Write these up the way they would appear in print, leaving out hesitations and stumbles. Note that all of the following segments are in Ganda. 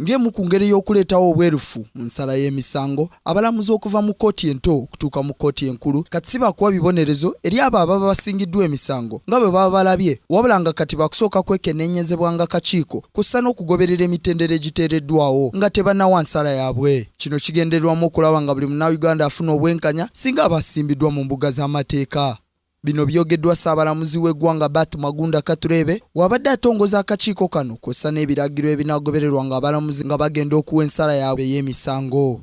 ng'emu ku ngeri y'okuleetawo obwerufu mu nsala y'emisango abalamuzi okuva mu kkooti ento okutuuka mu kkooti enkulu kati si bakuwa bibonerezo eri abo ababa basingiddwa emisango nga bwe baba balabye wabula nga kati bakusooka kwekennenyezebwa nga kakiiko kussa n'okugoberera emitendera egiteereddwawo nga tebannawa nsala yaabwe. Kino kigendererwamu okulaba nga buli munnayuganda afuna obwenkanya singa abasimbiddwa mu mbuga z'amateeka. Bino byogeddwa Ssaabalamuzi w'eggwanga Bat Magunda Katurebe wabadde atongoza akakiiko kano kw'ossa n'ebiragiro ebinaagobererwa nga abalamuzi nga bagenda okuwa ensala yaabwe ey'emisango.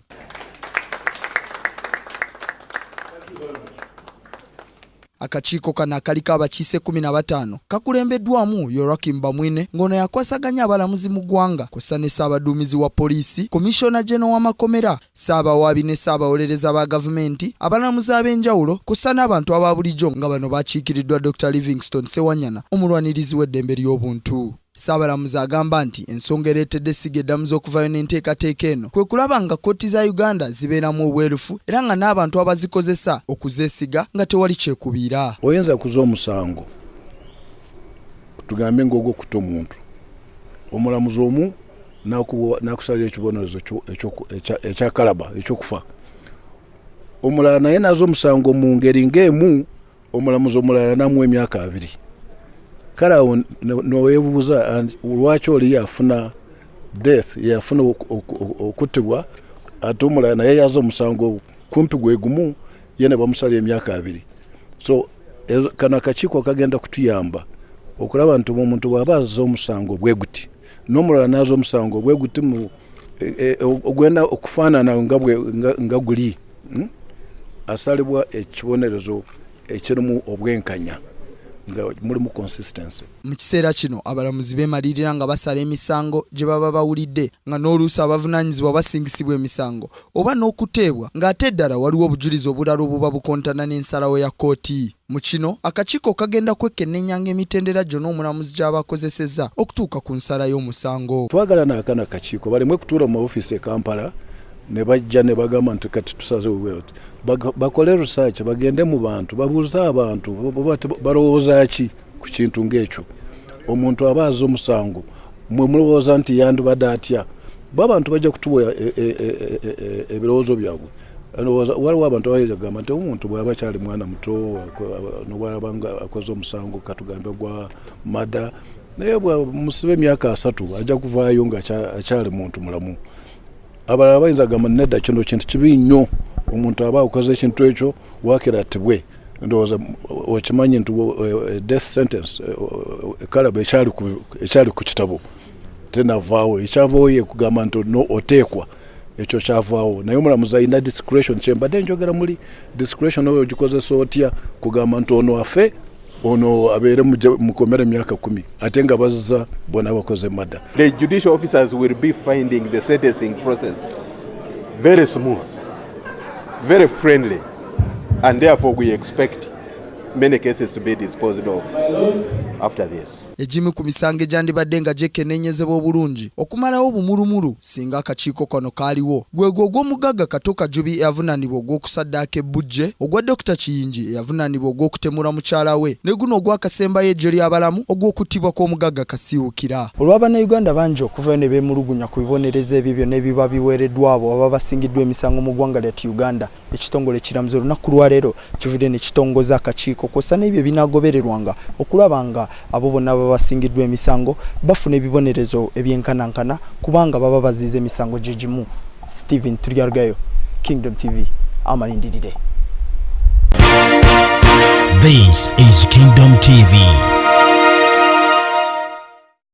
Akakiiko kano akaliko abakiise 15 kakulembeddwamu Yorakim Bamwine ng'ono yakwasaganya abalamuzi mu ggwanga kw'ossa ne Ssaabaduumizi wa poliisi, Commissioner General w'amakomera, Ssaabawaabi ne Ssaabawolereza ba gavumenti, abalamuzi ab'enjawulo kw'ossa n'abantu aba bulijjo nga bano bakiikiriddwa Dr. Livingstone Ssewanyana, omulwanirizi w'eddembe ly'obuntu. Ssaabalamuzi agamba nti ensonga ereetedde essiga eddamuzi okuvayo n'enteekateeka eno kwe kulaba nga kkooti za Uganda zibeeramu obwerufu era nga n'abantu abazikozesa okuzeesiga nga tewali kyekubiira. Oyinza kuza omusango tugambe ng'ogw'okutta omuntu, omulamuzi omu n'akusalira ekibonerezo ekyakalaba ekyokufa, omulala naye naza omusango mu ngeri ng'emu, omulamuzi omulala n'amuwa emyaka 2. Kale awo noweebuuza lwaki oli yafuna death, yafuna okuttibwa ate omulala naye yaza omusango kumpi gwe gumu ye ne bamusala emyaka 2. So kano akakiiko kagenda kutuyamba okulaba nti omuntu bw'aba azza omusango bwe guti n'omulala n'aza omusango bwe guti ogwenda okufaanana nga guli asalibwa ekibonerezo ekirimu obwenkanya nga mulimu consistency. Mu kiseera kino abalamuzi beemalirira nga basala emisango gye baba bawulidde nga n'oluusi abavunaanyizibwa basingisibwa emisango oba n'okuteebwa ng'ate eddala waliwo obujulizi obulala obuba bukontana n'ensalawo ya kkooti. Mu kino akakiiko kagenda kwekkennenyanga emitendera gyonna omulamuzi gy'abakozesezza okutuuka ku nsala y'omusango. Twagala n'akana akakiiko baleme kutuula mu ofiisi e Kampala ne bajja ne bagamba nti kati tusaze obwoti. Bakole research, bagende mu bantu babuuze abantu balowooza ki ku kintu ng'ekyo. Omuntu abaaza omusango mwe mulowooza nti yandibadde atya, abantu bajja kutuwa ebirowoozo byabwe. Waliwo abantu abayagamba nti omuntu bw'aba kyali mwana muto n'obw'aba nga akoze omusango katugambe gwa mada naye bwamusiba emyaka 3 ajja kuvaayo nga akyali muntu mulamu. Abalala bayinza gamba nedda kino kintu kibi nnyo, omuntu aba akoze ekintu ekyo wakiratibwe ndowooza okimanyi nti death sentence ekalaba ekyali ku kitabo tenavaawo, ekyavaawo ye kugamba nti no oteekwa ekyo kyavaawo, naye omulamuzi alina discretion. Kyembadde njogera muli discretion oyo ogikozesa otya kugamba nti ono afe ono abeere mukomere emyaka 10 ate nga bazza bona bakoze mada. The judicial officers will be finding the sentencing process very smooth, very friendly, and therefore we expect many cases to be disposed of after this. Egimu ku misango egyandibadde nga gyekkennenyezebwa obulungi okumalawo obumulumulu singa akakiiko kano kaaliwo gwegwo ogw'omugagga Kato Kajubi eyavunaanibwa ogw'okusaddaaka ebbujje, ogwa Dr. Kiyingi eyavunaanibwa ogw'okutemula mukyala we, ne guno ogw'akasembayo ejjo ly'abalamu ogw'okuttibwa kw'omugagga Kasiwukira. Olw'Abannayuganda bangi okuvayo ne beemulugunya ku bibonerezo ebyo byonna ebiba biweereddwa abo ababa basingiddwa emisango mu ggwanga lyattu Uganda, ekitongole ekiramuzi olunaku lwaleero kivudde ne kitongoza akakiiko kw'ossa n'ebyo binaagobererwanga okulaba nga abo bonna basingiddwa emisango bafuna ebibonerezo ebyenkanankana kubanga baba bazize emisango gigimu. Steven Tulyargayo, Kingdom TV, amalindirire. This is Kingdom TV.